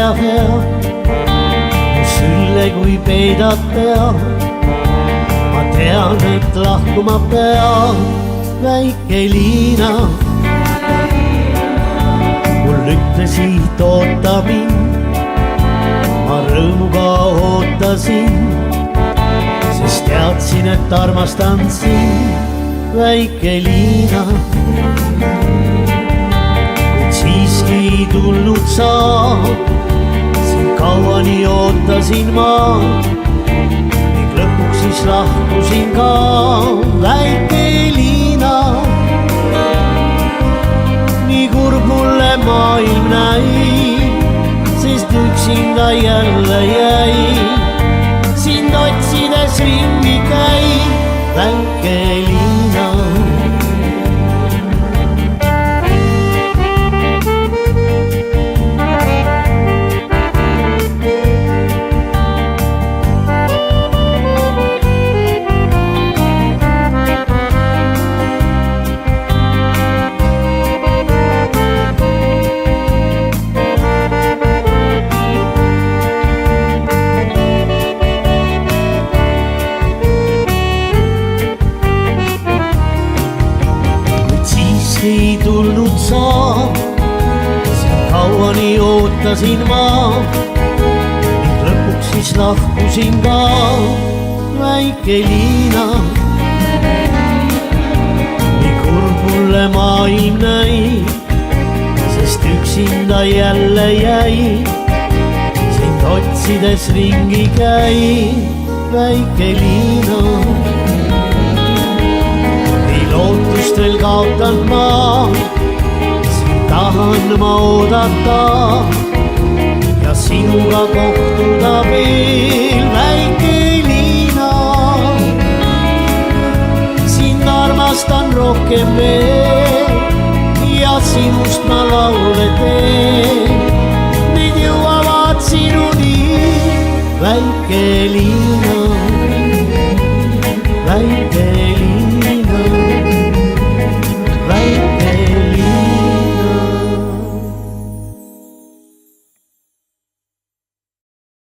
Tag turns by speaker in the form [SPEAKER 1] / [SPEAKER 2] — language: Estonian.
[SPEAKER 1] ja hea, mu sülle kui peidad pead. Ma tean, et lahkuma pean, väike Liina. Mul ütlesid oota mind, ma rõõmuga ootasin, sest teadsin, et armastan sind, väike Liina. Kuid siiski ei tulnud sa, sind kauani ootasin ma, ning lõpuks siis lahkusin ka, väike Liina. Nii kurb mulle maailm näib, sest üksinda jälle jäi, sind otsides ringi käib, väike Liina. Ei tulnud sa, sind kauani ootasin ma, ning lõpuks siis lahkusin ka, väike Liina. Nii kurb mulle maailm näib, sest üksinda jälle jäi, sind otsides ringi käib, väike Liina. Lootust veel kaotan ma, sind tahan ma oodata ja sinuga kohtuda veel, väike Liina. Sind armastan rohkem veel ja sinust ma laule teen, need jõuavad sinuni, väike Liina.